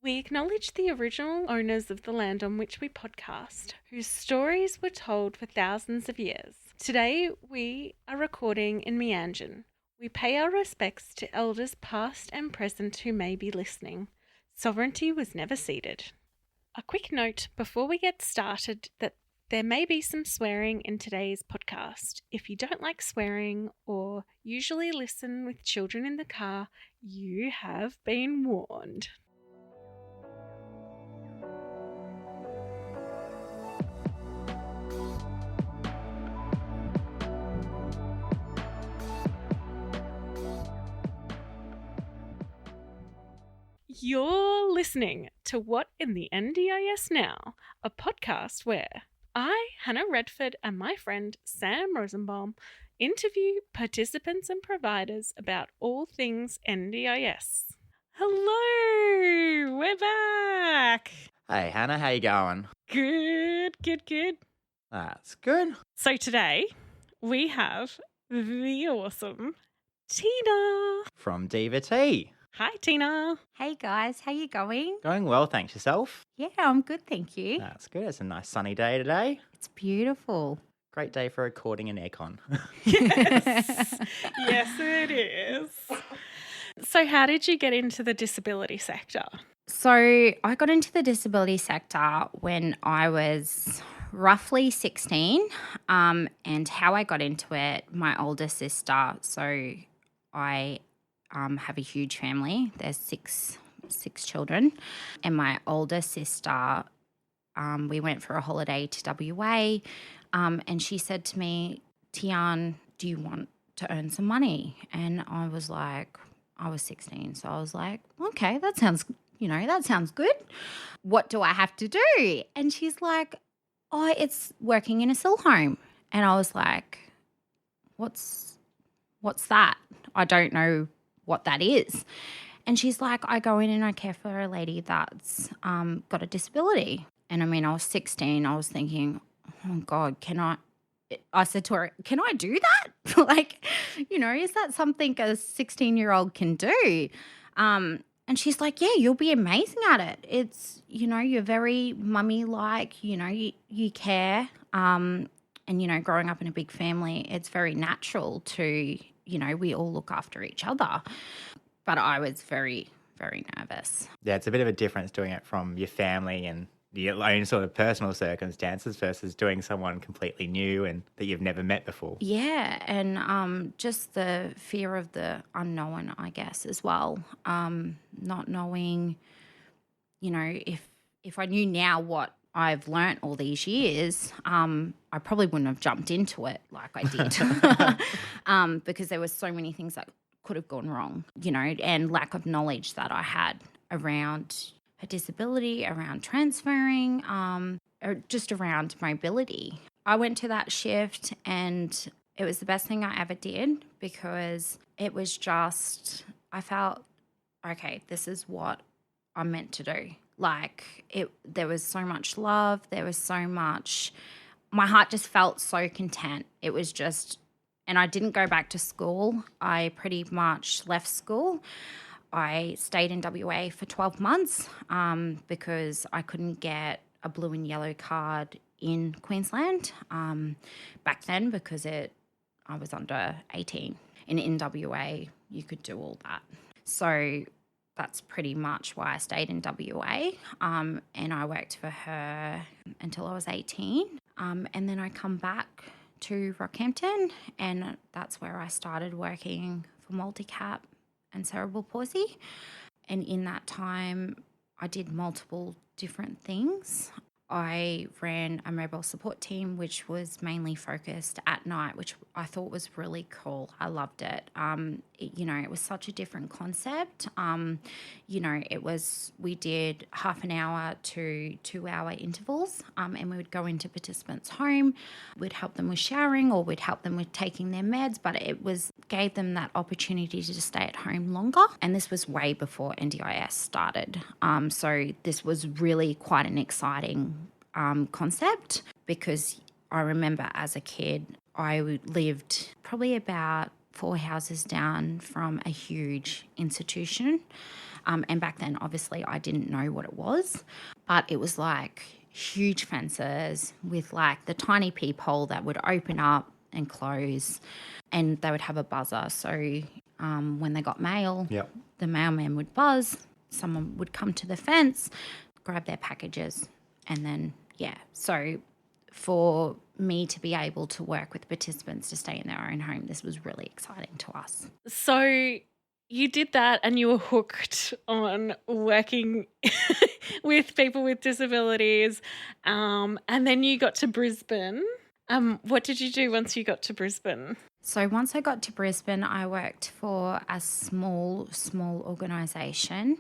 We acknowledge the original owners of the land on which we podcast, whose stories were told for thousands of years. Today, we are recording in Meanjin. We pay our respects to elders past and present who may be listening. Sovereignty was never ceded. A quick note before we get started that there may be some swearing in today's podcast. If you don't like swearing or usually listen with children in the car, you have been warned. You're listening to What in the NDIS Now, a podcast where I, Hannah Redford, and my friend Sam Rosenbaum interview participants and providers about all things NDIS. Hello, we're back. Hey, Hannah, how you going? Good. That's good. So today we have the awesome Teina. From Divat. Hi, Teina. Hey guys, how you going? Going well, thanks. Yourself? Yeah, I'm good, thank you. That's good. It's a nice sunny day today. It's beautiful. Great day for recording in aircon. Yes, yes it is. So how did you get into the disability sector? So I got into the disability sector when I was roughly 16, and how I got into it, my older sister, so I have a huge family. There's six children, and my older sister, we went for a holiday to WA, and she said to me, Tian, do you want to earn some money? And I was 16, so I was like, okay, that sounds good. What do I have to do? And she's like, oh, it's working in a SIL home. And I was like, what's that? I don't know what that is. And she's like, I go in and I care for a lady that's got a disability. And I mean, I was 16. I was thinking, oh God, I said to her, can I do that? Like, is that something a 16-year-old can do? And she's like, yeah, you'll be amazing at it. It's, you're very mummy-like, you care. And, growing up in a big family, it's very natural to, we all look after each other. But I was very, very nervous. Yeah, it's a bit of a difference doing it from your family and your own sort of personal circumstances versus doing someone completely new and that you've never met before. Yeah, and just the fear of the unknown, I guess, as well. Not knowing, if I knew now what I've learnt all these years, I probably wouldn't have jumped into it like I did because there were so many things that could have gone wrong, and lack of knowledge that I had around her disability, around transferring, or just around mobility. I went to that shift and it was the best thing I ever did because it was just, I felt, okay, this is what I'm meant to do. There was so much love. There was so much, my heart just felt so content. It was just, and I didn't go back to school. I pretty much left school. I stayed in WA for 12 months because I couldn't get a blue and yellow card in Queensland back then because I was under 18. And in WA, you could do all that. So that's pretty much why I stayed in WA, and I worked for her until I was 18. And then I come back to Rockhampton, and that's where I started working for multi-cap and cerebral palsy. And in that time, I did multiple different things. I ran a mobile support team, which was mainly focused at night, which I thought was really cool. I loved it. It was such a different concept. We did half an hour to 2 hour intervals, and we would go into participants' home. We'd help them with showering or we'd help them with taking their meds, but gave them that opportunity to stay at home longer. And this was way before NDIS started. So this was really quite an exciting concept because I remember as a kid, I lived probably about 4 houses down from a huge institution. And back then, obviously, I didn't know what it was, but it was like huge fences with like the tiny peephole that would open up and close, and they would have a buzzer. So when they got mail, Yep. the mailman would buzz, someone would come to the fence, grab their packages, and then, So for me to be able to work with participants to stay in their own home, this was really exciting to us. So you did that and you were hooked on working with people with disabilities, and then you got to Brisbane. What did you do once you got to Brisbane? So once I got to Brisbane, I worked for a small organisation,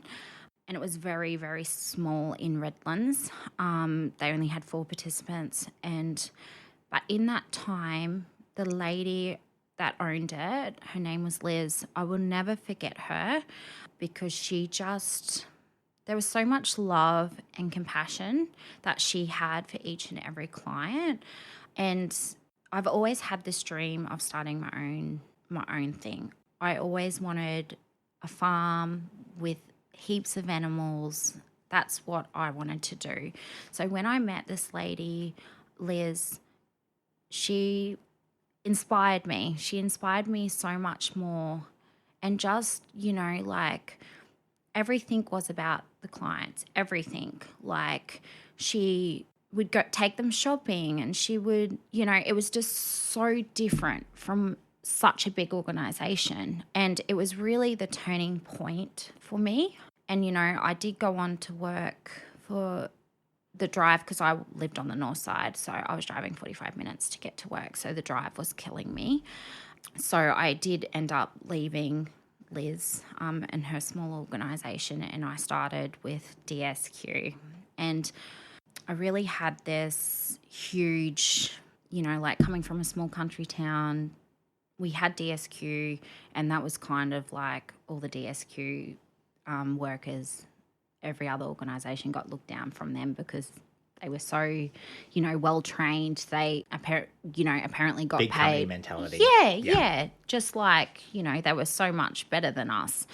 and it was very, very small in Redlands. They only had 4 participants, but in that time, the lady that owned it, her name was Liz. I will never forget her because there was so much love and compassion that she had for each and every client. And I've always had this dream of starting my own thing. I always wanted a farm with heaps of animals. That's what I wanted to do. So when I met this lady, Liz, she inspired me. She inspired me so much more. And just, like everything was about the clients, everything. Like she would go take them shopping, and she would, it was just so different from such a big organisation. And it was really the turning point for me. And, I did go on to work for the drive because I lived on the north side. So I was driving 45 minutes to get to work. So the drive was killing me. So I did end up leaving Liz and her small organisation, and I started with DSQ. And I really had this huge, like coming from a small country town, we had DSQ, and that was kind of like all the DSQ workers, every other organisation got looked down from them because they were so, well trained. They apparently got Big paid. company mentality. Yeah. Just like, they were so much better than us.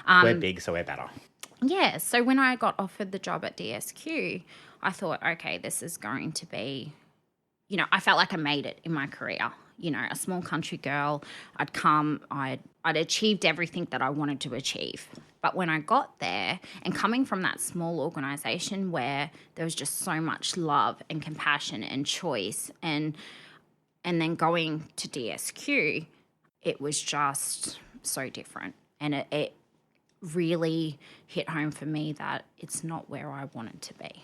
We're big, so we're better. Yeah. So when I got offered the job at DSQ, I thought, okay, this is going to be, I felt like I made it in my career. A small country girl. I'd achieved everything that I wanted to achieve. But when I got there, and coming from that small organisation where there was just so much love and compassion and choice, and then going to DSQ, it was just so different. And it really hit home for me that it's not where I wanted to be.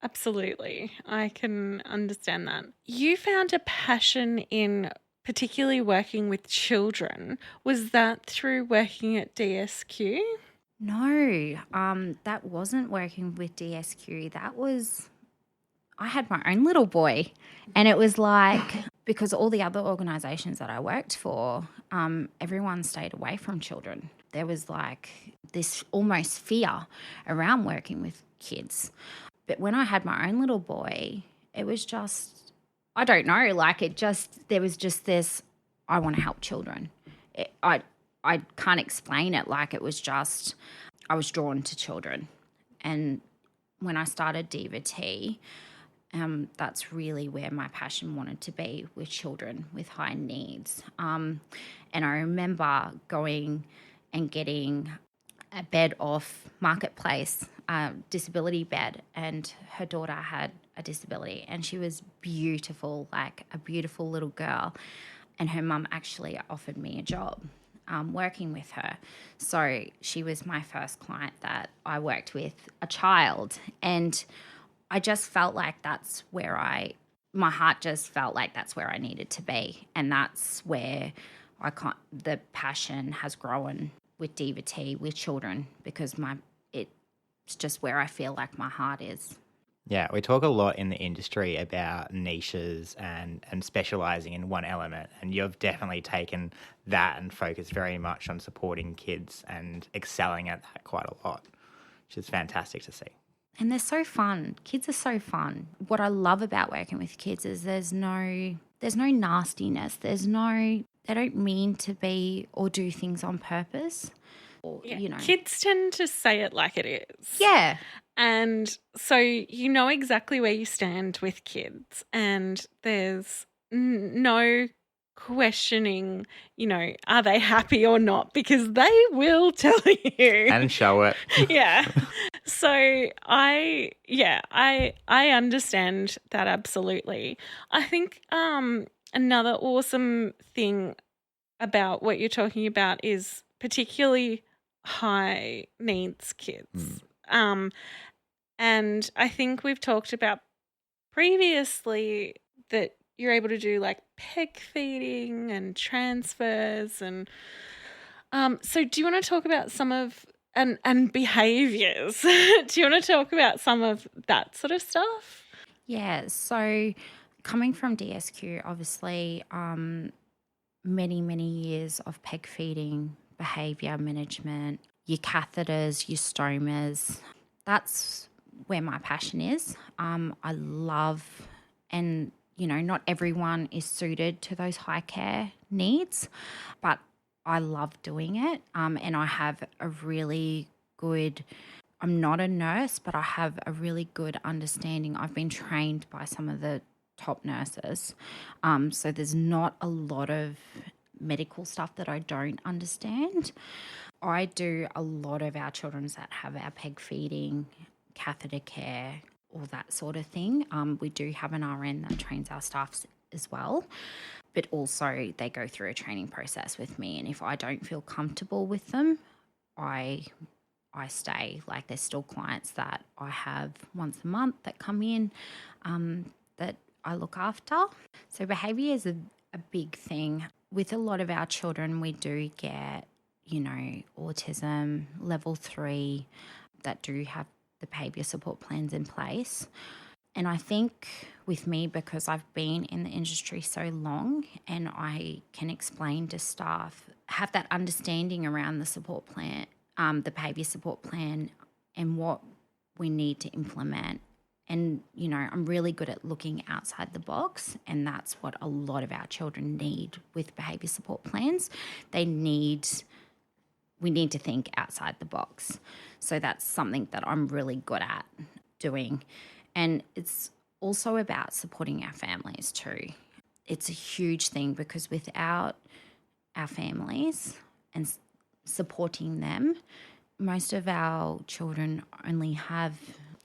Absolutely. I can understand that. You found a passion in particularly working with children. Was that through working at DSQ? No, that wasn't working with DSQ. I had my own little boy, and it was like, because all the other organisations that I worked for, everyone stayed away from children. There was like this almost fear around working with kids. But when I had my own little boy, it was just, I don't know, like there was just this, I want to help children. I can't explain it. Like it was just, I was drawn to children. And when I started Divat, that's really where my passion wanted to be, with children with high needs. And I remember going and getting a bed off Marketplace, disability bed, and her daughter had a disability, and she was beautiful, like a beautiful little girl. And her mum actually offered me a job working with her. So she was my first client that I worked with, a child. And I just felt like that's where my heart just felt like that's where I needed to be. And that's where the passion has grown with Divat, with children, because it's just where I feel like my heart is. Yeah, we talk a lot in the industry about niches and specialising in one element, and you've definitely taken that and focused very much on supporting kids and excelling at that quite a lot, which is fantastic to see. And they're so fun. Kids are so fun. What I love about working with kids is there's no nastiness. They don't mean to be or do things on purpose. or, Yeah. you know. Kids tend to say it like it is. Yeah. And so you know exactly where you stand with kids, and there's no questioning, are they happy or not, because they will tell you. And show it. Yeah. So I understand that absolutely. I think another awesome thing about what you're talking about is particularly high needs kids. And I think we've talked about previously that you're able to do like peg feeding and transfers, and so do you want to talk about some of and behaviors? Do you want to talk about some of that sort of stuff? Yeah. So coming from DSQ, obviously, many, many years of peg feeding, behaviour management, your catheters, your stomas. That's where my passion is. I love, and not everyone is suited to those high care needs, but I love doing it. And I have a really good, I'm not a nurse, but I have a really good understanding. I've been trained by some of the top nurses. So there's not a lot of medical stuff that I don't understand. I do a lot of our children's that have our peg feeding, catheter care, all that sort of thing. We do have an RN that trains our staff as well, but also they go through a training process with me. And if I don't feel comfortable with them, I stay. Like, there's still clients that I have once a month that come in that I look after. So behaviour is a big thing. With a lot of our children, we do get, autism level 3 that do have the behaviour support plans in place. And I think with me, because I've been in the industry so long and I can explain to staff, have that understanding around the support plan, the behaviour support plan, and what we need to implement. And, I'm really good at looking outside the box, and that's what a lot of our children need with behaviour support plans. We need to think outside the box. So that's something that I'm really good at doing. And it's also about supporting our families too. It's a huge thing, because without our families and supporting them, most of our children only have,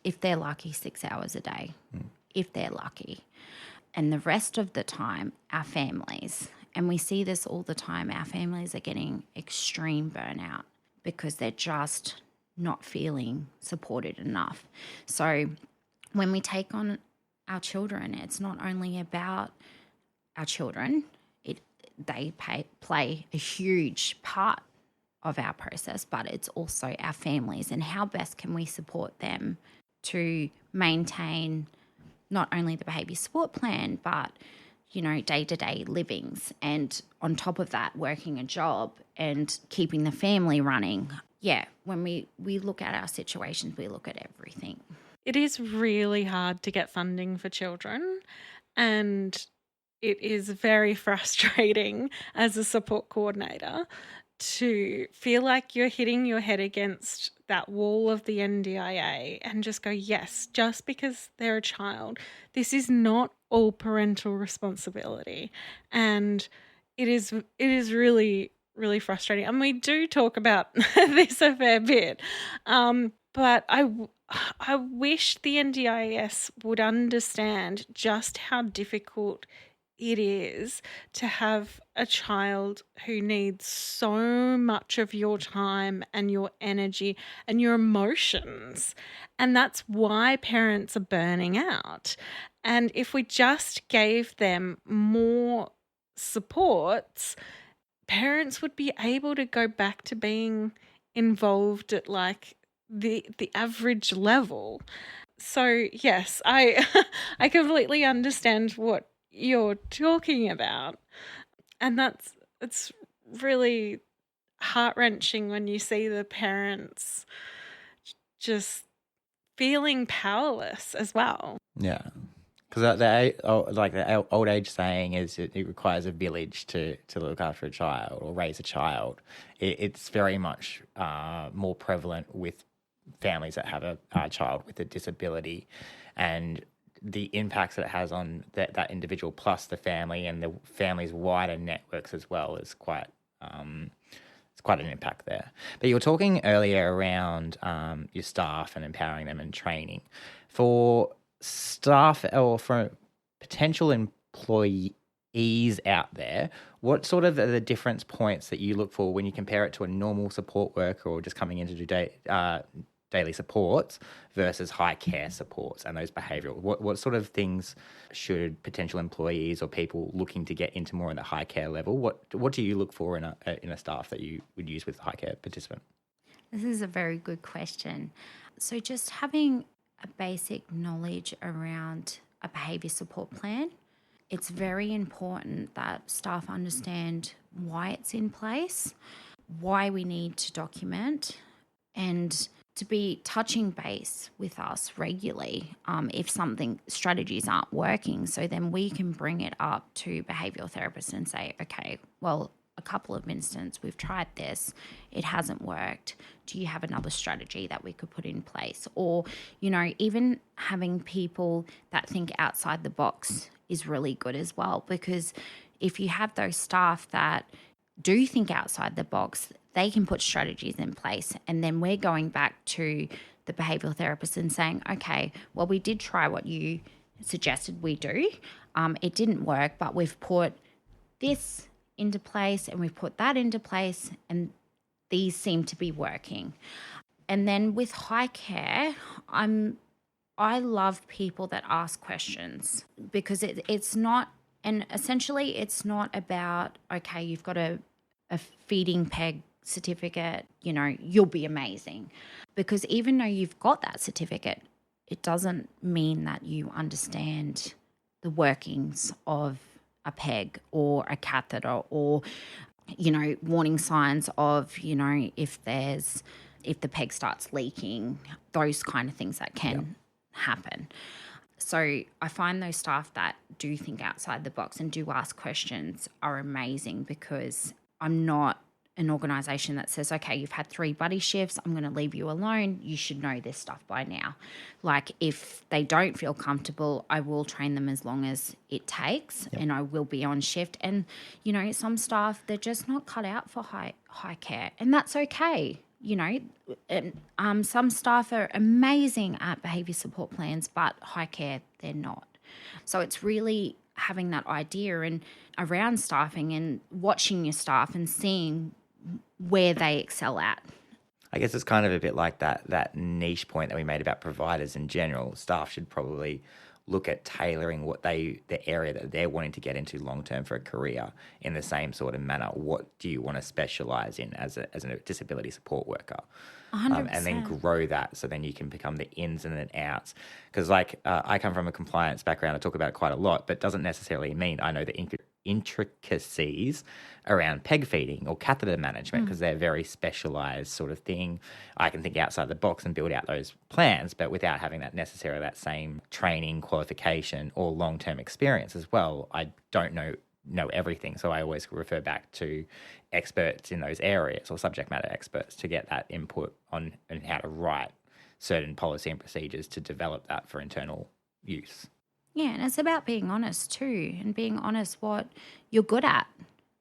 if they're lucky, 6 hours a day, if they're lucky. And the rest of the time, our families, and we see this all the time, our families are getting extreme burnout because they're just not feeling supported enough. So when we take on our children, it's not only about our children, they play a huge part of our process, but it's also our families, and how best can we support them to maintain not only the behaviour support plan, but, day-to-day livings. And on top of that, working a job and keeping the family running. Yeah, when we look at our situations, we look at everything. It is really hard to get funding for children, and it is very frustrating as a support coordinator to feel like you're hitting your head against that wall of the NDIA and just go, yes, just because they're a child, this is not all parental responsibility. And it is really, really frustrating. And we do talk about this a fair bit. But I wish the NDIS would understand just how difficult it is to have a child who needs so much of your time and your energy and your emotions. And that's why parents are burning out. And if we just gave them more supports, parents would be able to go back to being involved at like the average level. So yes, I completely understand what you're talking about, and it's really heart-wrenching when you see the parents just feeling powerless as well. Yeah. Because the old age saying is it requires a village to look after a child or raise a child. It's very much more prevalent with families that have a child with a disability, and the impacts that it has on that individual plus the family and the family's wider networks as well is quite it's quite an impact there. But you were talking earlier around your staff and empowering them and training. For staff or for potential employees out there, what sort of are the difference points that you look for when you compare it to a normal support worker or just coming in to do daily supports versus high care supports and those behavioural? What sort of things should potential employees or people looking to get into more in the high care level, what do you look for in a staff that you would use with a high care participant? This is a very good question. So just having a basic knowledge around a behaviour support plan. It's very important that staff understand why it's in place, why we need to document, and to be touching base with us regularly if strategies aren't working. So then we can bring it up to behavioural therapists and say, okay, well, a couple of instances, we've tried this, it hasn't worked. Do you have another strategy that we could put in place? Or, even having people that think outside the box is really good as well, because if you have those staff that do think outside the box, they can put strategies in place. And then we're going back to the behavioural therapist and saying, okay, well, we did try what you suggested we do. It didn't work, but we've put this into place and we've put that into place and these seem to be working. And then with high care, I love people that ask questions, because it's not, and essentially it's not about, okay, you've got a feeding peg certificate, you'll be amazing. Because even though you've got that certificate, it doesn't mean that you understand the workings of a peg or a catheter or, warning signs of, if the peg starts leaking, those kind of things that can happen. So I find those staff that do think outside the box and do ask questions are amazing, because I'm not an organisation that says, okay, you've had 3 buddy shifts, I'm going to leave you alone, you should know this stuff by now. Like, if they don't feel comfortable, I will train them as long as it takes, and I will be on shift. And, some staff, they're just not cut out for high care, and that's okay. Some staff are amazing at behaviour support plans, but high care, they're not. So it's really having that idea and around staffing and watching your staff and seeing where they excel at. I guess it's kind of a bit like that niche point that we made about providers in general. Staff should probably look at tailoring the area that they're wanting to get into long term for a career in the same sort of manner. What do you want to specialise in as a disability support worker? 100%. And then grow that, so then you can become the ins and the outs. Because I come from a compliance background, I talk about it quite a lot, but doesn't necessarily mean I know the intricacies around peg feeding or catheter management, because they're very specialised sort of thing. I can think outside the box and build out those plans, but without having that same training, qualification or long-term experience as well. I don't know everything, so I always refer back to experts in those areas or subject matter experts to get that input on how to write certain policy and procedures to develop that for internal use. Yeah, and it's about being honest too, and being honest what you're good at.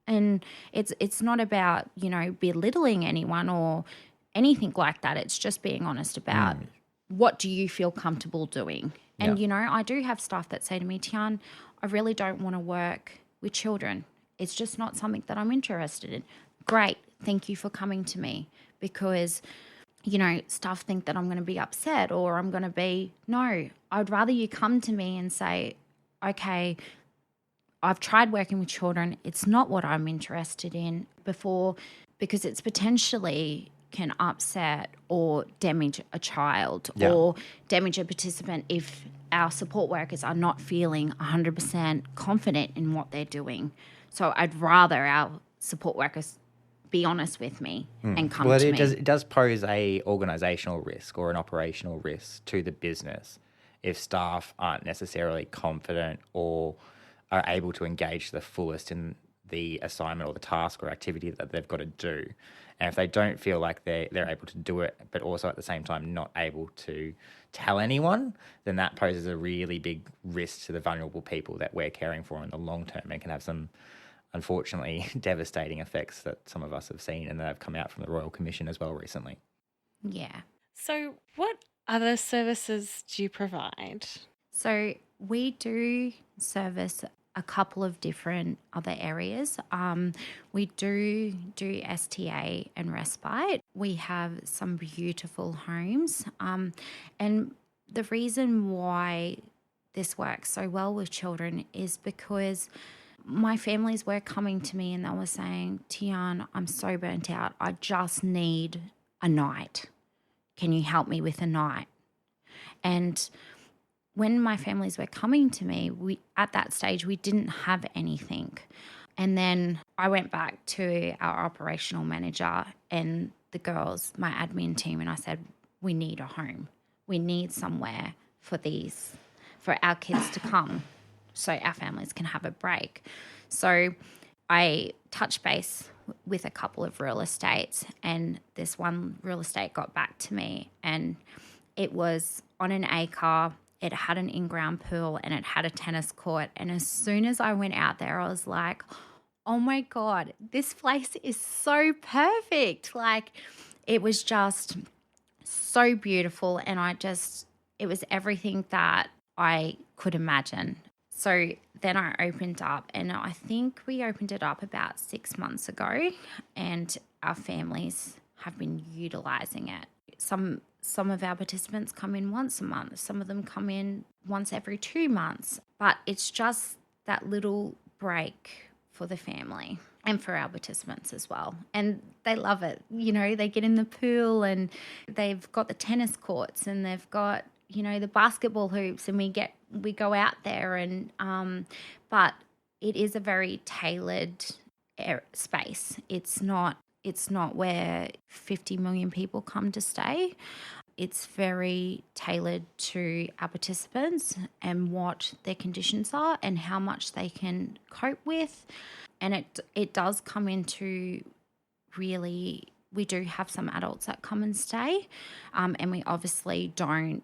And it's not about, belittling anyone or anything like that. It's just being honest about what do you feel comfortable doing. And, I do have staff that say to me, Tian, I really don't want to work with children. It's just not something that I'm interested in. Great, thank you for coming to me, because staff think that I'm going to be upset or I'm going to be, no, I'd rather you come to me and say, okay, I've tried working with children. It's not what I'm interested in before, because it's potentially can upset or damage a child or damage a participant if our support workers are not feeling 100% confident in what they're doing. So I'd rather our support workers be honest with me and come to me. It does pose a organisational risk or an operational risk to the business if staff aren't necessarily confident or are able to engage to the fullest in the assignment or the task or activity that they've got to do. And if they don't feel like they're able to do it, but also at the same time not able to tell anyone, then that poses a really big risk to the vulnerable people that we're caring for in the long term, and can have some, unfortunately, devastating effects that some of us have seen and that have come out from the Royal Commission as well recently. Yeah. So what other services do you provide? So we do service a couple of different other areas. We do STA and Respite. We have some beautiful homes. And the reason why this works so well with children is because my families were coming to me and they were saying, Tian, I'm so burnt out. I just need a night. Can you help me with a night? And when my families were coming to me, at that stage, we didn't have anything. And then I went back to our operational manager and the girls, my admin team, and I said, we need a home. We need somewhere for our kids to come so our families can have a break. So I touched base with a couple of real estates, and this one real estate got back to me, and it was on an acre. It had an in-ground pool and it had a tennis court. And as soon as I went out there, I was like, oh my God, this place is so perfect. Like, it was just so beautiful. And it was everything that I could imagine. So then I opened up, and I think we opened it up about 6 months ago, and our families have been utilising it. Some of our participants come in once a month. Some of them come in once every 2 months. But it's just that little break for the family and for our participants as well. And they love it. You know, they get in the pool and they've got the tennis courts and they've got, you know, the basketball hoops, and we go out there and but it is a very tailored space. It's not where 50 million people come to stay. It's very tailored to our participants and what their conditions are and how much they can cope with. And it does come into really, we do have some adults that come and stay, and we obviously don't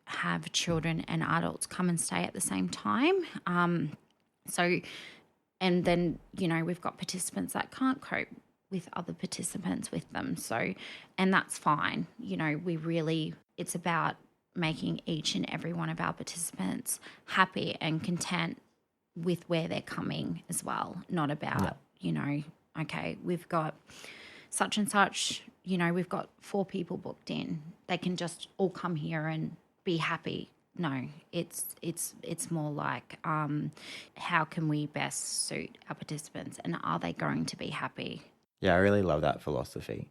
have children and adults come and stay at the same time. And then, you know, we've got participants that can't cope with other participants with them. So, and that's fine. You know, it's about making each and every one of our participants happy and content with where they're coming as well. Not about, you know, okay, we've got such and such, you know, we've got 4 people booked in. They can just all come here and be happy. No, it's more like how can we best suit our participants, and are they going to be happy? Yeah, I really love that philosophy.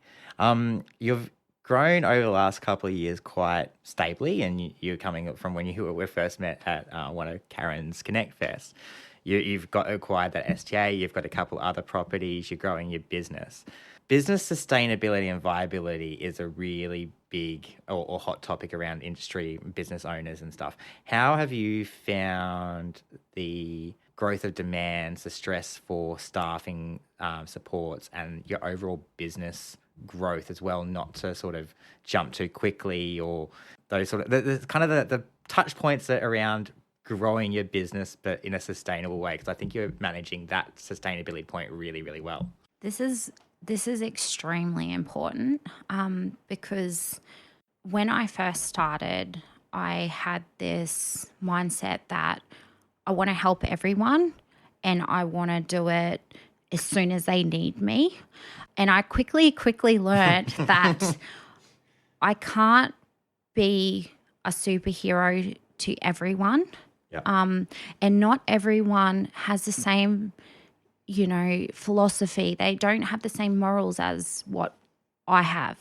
You've grown over the last couple of years quite stably, and you're coming from when we first met at one of Karen's Connect Fest. You've got acquired that STA, you've got a couple other properties, you're growing your business. Business sustainability and viability is a really big or hot topic around industry, business owners and stuff. How have you found the growth of demands, the stress for staffing supports, and your overall business growth as well, not to sort of jump too quickly, or those sort of the touch points around growing your business but in a sustainable way? Because I think you're managing that sustainability point really, really well. This is extremely important because when I first started, I had this mindset that I want to help everyone and I want to do it as soon as they need me. And I quickly learned that I can't be a superhero to everyone. Yep. And not everyone has the same, you know, philosophy. They don't have the same morals as what I have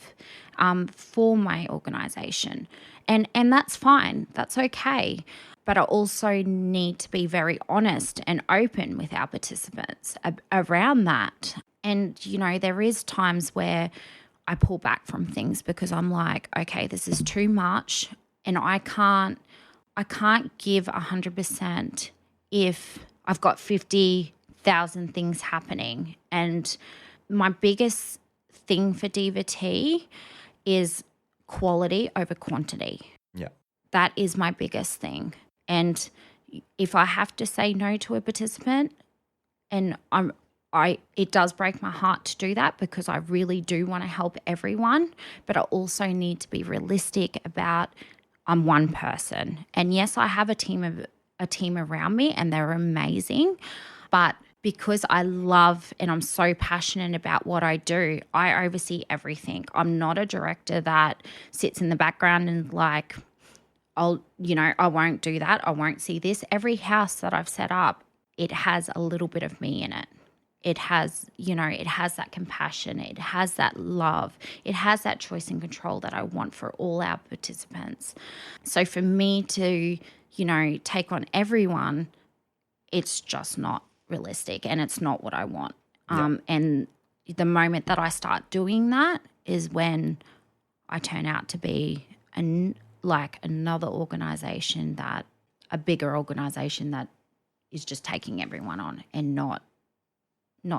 for my organisation. And that's fine. That's okay. But I also need to be very honest and open with our participants around that. And, you know, there is times where I pull back from things because I'm like, okay, this is too much and I can't I can't give 100% if I've got 50,000 things happening. And my biggest thing for Divat is quality over quantity. Yeah. That is my biggest thing. And if I have to say no to a participant, and it does break my heart to do that because I really do want to help everyone, but I also need to be realistic about I'm one person. And yes, I have a team around me and they're amazing, but because I love and I'm so passionate about what I do, I oversee everything. I'm not a director that sits in the background and like, I won't do that. I won't see this. Every house that I've set up, it has a little bit of me in it. It has, it has that compassion. It has that love. It has that choice and control that I want for all our participants. So for me to, take on everyone, it's just not realistic and it's not what I want. And the moment that I start doing that is when I turn out to be another organisation, a bigger organisation that is just taking everyone on and not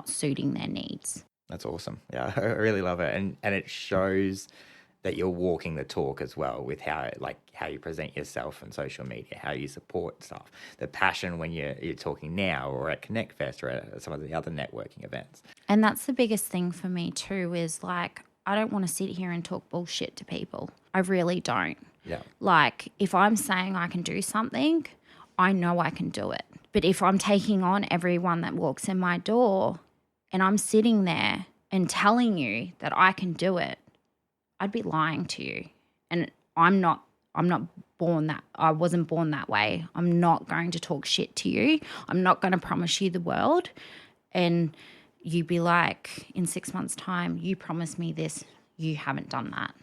suiting their needs. That's awesome. Yeah, I really love it. And it shows that you're walking the talk as well with how you present yourself on social media, how you support stuff, the passion when you're talking now or at Connect Fest or at some of the other networking events. And that's the biggest thing for me too is like, I don't want to sit here and talk bullshit to people. I really don't. Yeah. Like if I'm saying I can do something, I know I can do it. But if I'm taking on everyone that walks in my door and I'm sitting there and telling you that I can do it, I'd be lying to you. And I'm not born that, I wasn't born that way. I'm not going to talk shit to you. I'm not going to promise you the world. And you be like, in 6 months' time, you promised me this, you haven't done that.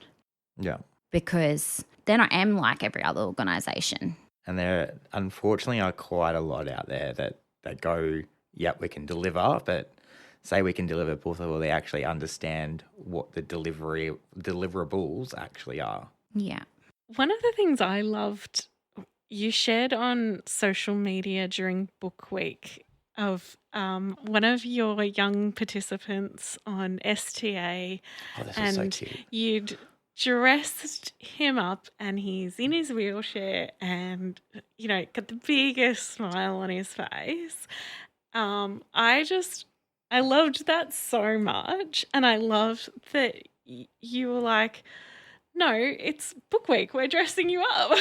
Yeah. Because then I am like every other organisation. And there, unfortunately, are quite a lot out there that go, yep, we can deliver, but say we can deliver before they actually understand what the deliverables actually are. Yeah. One of the things I loved you shared on social media during Book Week of one of your young participants on STA. Oh, this and was so cute. You'd dressed him up and he's in his wheelchair and, got the biggest smile on his face. I loved that so much. And I loved that you were like, no, it's Book Week. We're dressing you up.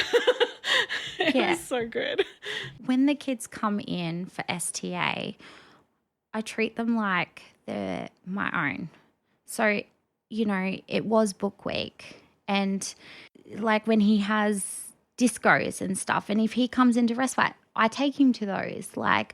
It was so good. When the kids come in for STA, I treat them like they're my own. So, it was Book Week. And like when he has discos and stuff, and if he comes into Respite, I take him to those. Like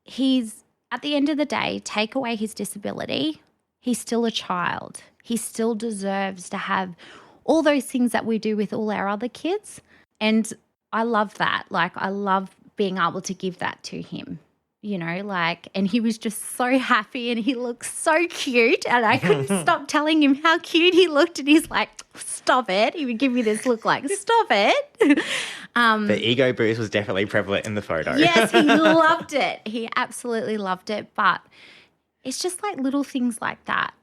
he's, at the end of the day, take away his disability, he's still a child. He still deserves to have all those things that we do with all our other kids. And I love that. Like I love being able to give that to him, and he was just so happy and he looked so cute and I couldn't stop telling him how cute he looked and he's like, stop it. He would give me this look like, stop it. The ego boost was definitely prevalent in the photo. Yes, he loved it. He absolutely loved it. But it's just like little things like that,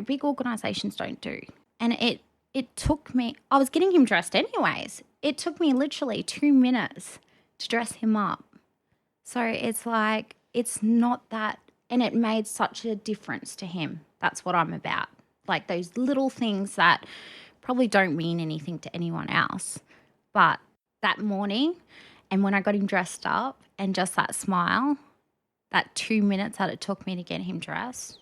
big organisations don't do. And it took me, I was getting him dressed anyways. It took me literally 2 minutes to dress him up. So it's like, it's not that, and it made such a difference to him. That's what I'm about. Like those little things that probably don't mean anything to anyone else. But that morning, and when I got him dressed up and just that smile, that 2 minutes that it took me to get him dressed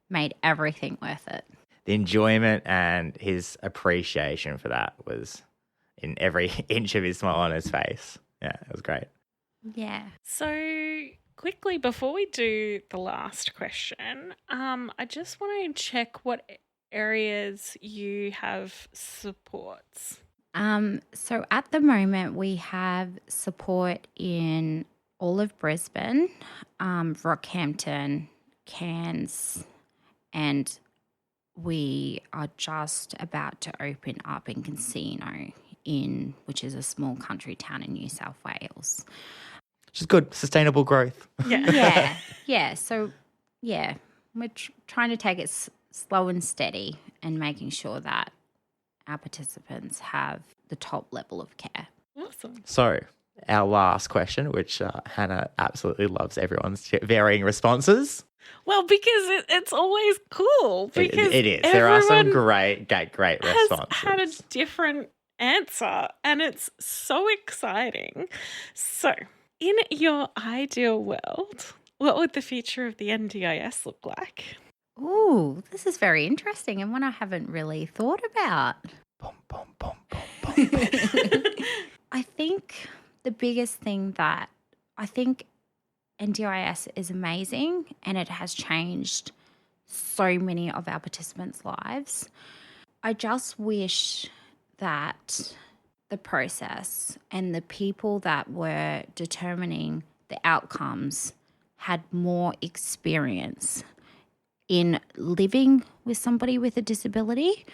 made everything worth it. The enjoyment and his appreciation for that was in every inch of his smile on his face. Yeah, it was great. Yeah. So quickly, before we do the last question, I just want to check what areas you have supports. So at the moment we have support in all of Brisbane, Rockhampton, Cairns, and we are just about to open up in Casino which is a small country town in New South Wales. Which is good. Sustainable growth. Yeah. Yeah. So, yeah, we're trying to take it slow and steady and making sure that our participants have the top level of care. Awesome. So, our last question, which Hannah absolutely loves everyone's varying responses. Well, because it's always cool. Because It is. There are some everyone great has responses. had a different answer, and it's so exciting. So, in your ideal world, what would the future of the NDIS look like? Ooh, this is very interesting and one I haven't really thought about. Boom, boom, boom, boom, boom, boom. I think the biggest thing that I think NDIS is amazing and it has changed so many of our participants' lives. I just wish that the process and the people that were determining the outcomes had more experience in living with somebody with a disability,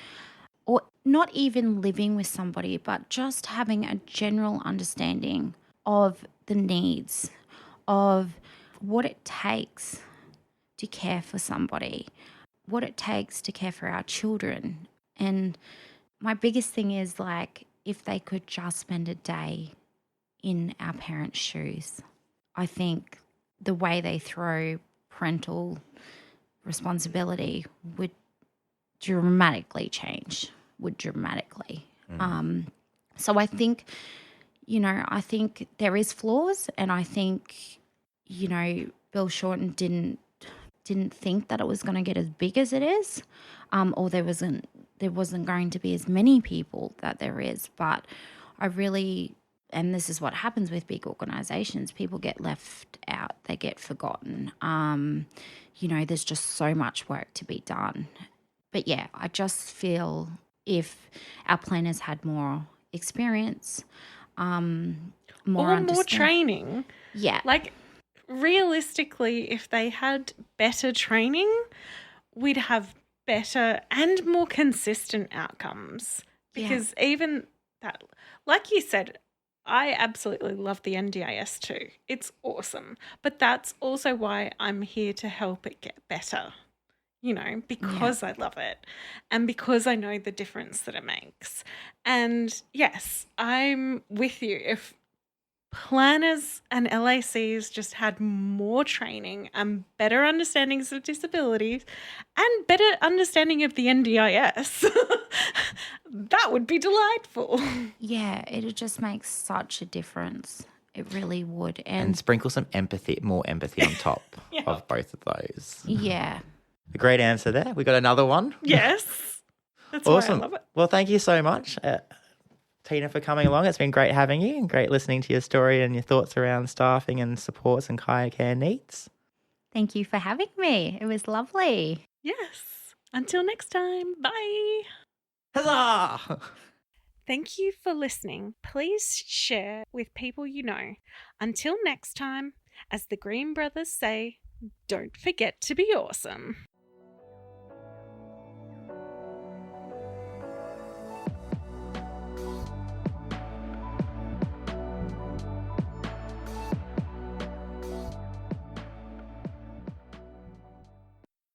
or not even living with somebody, but just having a general understanding of the needs, of what it takes to care for somebody, what it takes to care for our children. And my biggest thing is, like, if they could just spend a day in our parents' shoes, I think the way they throw parental responsibility would dramatically change, So I think, I think there is flaws, and I think, Bill Shorten didn't think that it was going to get as big as it is, or there wasn't going to be as many people that there is. But I really, and this is what happens with big organisations, people get left out, they get forgotten. There's just so much work to be done. But yeah, I just feel if our planners had more experience, more training. Yeah. Like, realistically, if they had better training, we'd have better and more consistent outcomes. Because even that, like you said, I absolutely love the NDIS too. It's awesome. But that's also why I'm here to help it get better, because I love it and because I know the difference that it makes. And yes, I'm with you. If planners and LACs just had more training and better understandings of disabilities and better understanding of the NDIS, that would be delightful. Yeah, it just makes such a difference. It really would. And sprinkle some more empathy on top of both of those. Yeah. A great answer there. We got another one. Yes. That's awesome. Why I love it. Well, thank you so much, Teina, for coming along. It's been great having you and great listening to your story and your thoughts around staffing and supports and kayak care needs. Thank you for having me. It was lovely. Yes. Until next time. Bye. Huzzah! Thank you for listening. Please share with people you know. Until next time, as the Green Brothers say, don't forget to be awesome.